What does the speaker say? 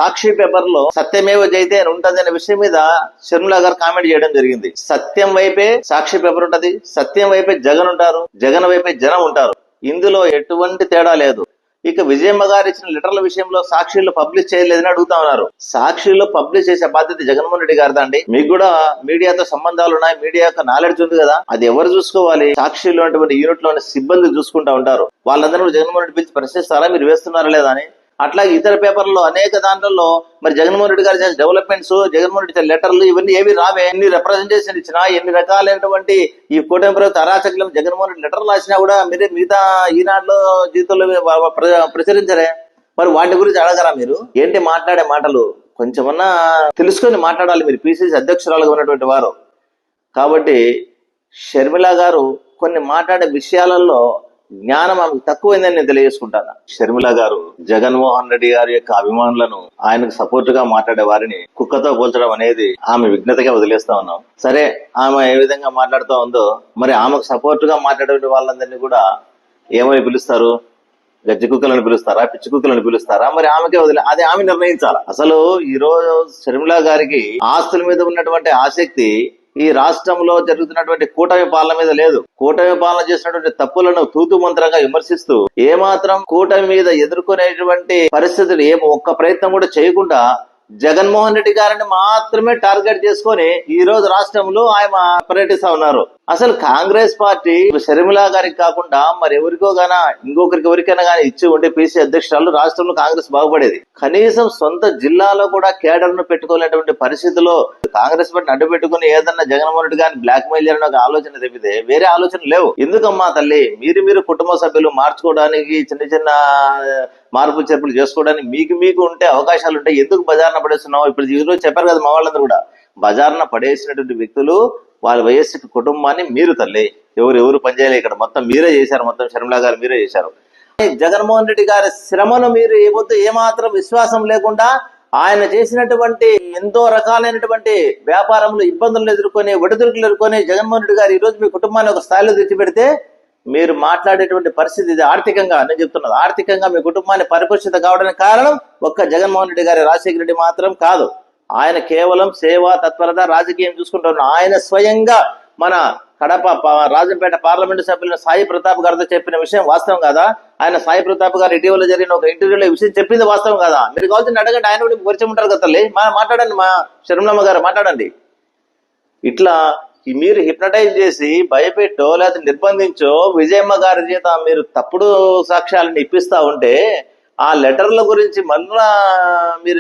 సాక్షి paper లో సత్యమేవ జయతే అని ఉంటది అనే విషయం మీద షర్మిల గారు కామెంట్ చేయడం జరిగింది. సత్యం వైపే సాక్షి పేపర్ ఉంటది, సత్యం వైపే జగన్ ఉంటారు, జగన్ వైపే జనం ఉంటారు. ఇందులో ఎటువంటి తేడా లేదు. ఇక విజయమ్మ గారు ఇచ్చిన లెటర్ల విషయంలో సాక్షిలో పబ్లిష్ చేయలేదని అడుగుతా ఉన్నారు. సాక్షిలో పబ్లిష్ చేసే బాధ్యత జగన్మోహన్ రెడ్డి గారిదా అండి? మీకు కూడా మీడియాతో సంబంధాలు ఉన్నాయి, మీడియా యొక్క నాలెడ్జ్ ఉంది కదా, అది ఎవరు చూసుకోవాలి? సాక్షిలో యూనిట్ లోని సిబ్బంది చూసుకుంటా ఉంటారు. వాళ్ళందరూ కూడా జగన్మోహన్ రెడ్డి పిలిచి ప్రశ్నిస్తారా మీరు వేస్తున్నారా లేదా అని. అట్లాగే ఇతర పేపర్లో అనేక దాంట్లో మరి జగన్మోహన్ రెడ్డి గారు చేసిన డెవలప్మెంట్స్, జగన్మోహన్ రెడ్డి లెటర్లు ఇవన్నీ ఏవి రావే. ఎన్ని రిప్రజెంటేషన్ ఇచ్చినా, ఎన్ని రకాలైనటువంటి ఈ కూటమి ప్రభుత్వ అరాచకలం జగన్మోహన్ రెడ్డి లెటర్లు రాసినా కూడా మీరే మిగతా ఈనాడులో జీవితంలో ప్రచురించరే. మరి వాటి గురించి అడగరా మీరు? ఏంటి మాట్లాడే మాటలు? కొంచెమన్నా తెలుసుకొని మాట్లాడాలి. మీరు పిసిసి అధ్యక్షురాలుగా ఉన్నటువంటి వారు కాబట్టి షర్మిల గారు కొన్ని మాట్లాడే విషయాలలో జ్ఞానం ఆమెకు తక్కువైందని నేను తెలియజేసుకుంటాను. షర్మిల గారు జగన్మోహన్ రెడ్డి గారి యొక్క అభిమానులను, ఆయనకు సపోర్ట్ గా మాట్లాడే వారిని కుక్కతో పోల్చడం అనేది ఆమె విఘ్నతగా వదిలేస్తా ఉన్నాం. సరే, ఆమె ఏ విధంగా మాట్లాడుతూ ఉందో మరి ఆమెకు సపోర్ట్ గా మాట్లాడే వాళ్ళందరినీ కూడా ఏమని పిలుస్తారు? గజ్జి కుక్కలను పిలుస్తారా, పిచ్చి కుక్కలను పిలుస్తారా? మరి ఆమెకే వదిలే, అది ఆమె నిర్ణయించాలి. అసలు ఈ రోజు షర్మిల గారికి ఆస్తుల మీద ఉన్నటువంటి ఆసక్తి ఈ రాష్ట్రంలో జరుగుతున్నటువంటి కూటమి పాలన మీద లేదు. కూటమి పాలన చేసినటువంటి తప్పులను తూతు మంత్రంగా విమర్శిస్తూ ఏమాత్రం కూటమి మీద ఎదుర్కొనేటువంటి పరిస్థితులు ఒక్క ప్రయత్నం కూడా చేయకుండా జగన్మోహన్ రెడ్డి గారిని మాత్రమే టార్గెట్ చేసుకొని ఈ రోజు రాష్ట్రంలో ఆయన పర్యటిస్తా ఉన్నారు. అసలు కాంగ్రెస్ పార్టీ షర్మిల గారికి కాకుండా మరి ఎవరికో గానా ఇంకొకరికి ఎవరికైనా గానీ ఇచ్చి ఉంటే పిసి అధ్యక్షురాలు రాష్ట్రంలో కాంగ్రెస్ బాగుపడేది. కనీసం సొంత జిల్లాలో కూడా కేడర్ ను పెట్టుకోలేటువంటి పరిస్థితిలో కాంగ్రెస్ పార్టీని అడ్డు పెట్టుకుని ఏదన్నా జగన్మోహన్ రెడ్డి గారిని బ్లాక్ మెయిల్ చేయాలని ఒక ఆలోచన తెప్పితే వేరే ఆలోచన లేవు. ఎందుకమ్మా తల్లి, మీరు కుటుంబ సభ్యులు మార్చుకోవడానికి చిన్న చిన్న మార్పులు చేర్పులు చేసుకోవడానికి మీకు ఉంటే అవకాశాలు ఉంటాయి. ఎందుకు బజార్న పడేస్తున్నావు? ఇప్పుడు ఈ రోజు చెప్పారు కదా మా వాళ్ళందరూ కూడా, బజార్న పడేసినటువంటి వ్యక్తులు వాళ్ళ వైఎస్ఆర్ కుటుంబాన్ని మీరు తల్లి ఎవరు పనిచేయలే. ఇక్కడ మొత్తం మీరే చేశారు, మొత్తం షర్మిల గారు మీరే చేశారు. జగన్మోహన్ రెడ్డి గారి శ్రమను మీరు ఏమాత్రం విశ్వాసం లేకుండా ఆయన చేసినటువంటి ఎంతో రకాలైనటువంటి వ్యాపారంలో ఇబ్బందులు ఎదుర్కొని ఒడిదుడుకులు ఎదుర్కొని జగన్మోహన్ రెడ్డి గారు ఈ రోజు మీ కుటుంబాన్ని ఒక స్థాయిలో తెచ్చిపెడితే మీరు మాట్లాడేటువంటి పరిస్థితి ఇది. ఆర్థికంగా నేను చెప్తున్నది, ఆర్థికంగా మీ కుటుంబాన్ని పరిపుష్టిత కావడానికి కారణం ఒక్క జగన్మోహన్ రెడ్డి గారి రాజశేఖర రెడ్డి మాత్రం కాదు. ఆయన కేవలం సేవ తత్పరత రాజకీయం చూసుకుంటున్నారు. ఆయన స్వయంగా మన కడప రాజంపేట పార్లమెంటు సభ్యులను సాయి ప్రతాప్ గారితో చెప్పిన విషయం వాస్తవం కాదా? ఆయన సాయి ప్రతాప్ గారు ఇటీవల జరిగిన ఒక ఇంటర్వ్యూలో ఈ విషయం చెప్పింది వాస్తవం కాదా? మీరు కావాల్సింది అడగండి, ఆయన కూడా పరిచయం ఉంటారు కదా తల్లి. మాట్లాడండి, మా షర్మిలమ్మ గారు మాట్లాడండి. ఇట్లా మీరు హిప్నటైజ్ చేసి భయపెట్టో లేకపోతే నిర్బంధించో విజయమ్మ గారి చేత మీరు తప్పుడు సాక్ష్యాలను ఇప్పిస్తా ఉంటే ఆ లెటర్ల గురించి మళ్ళా మీరు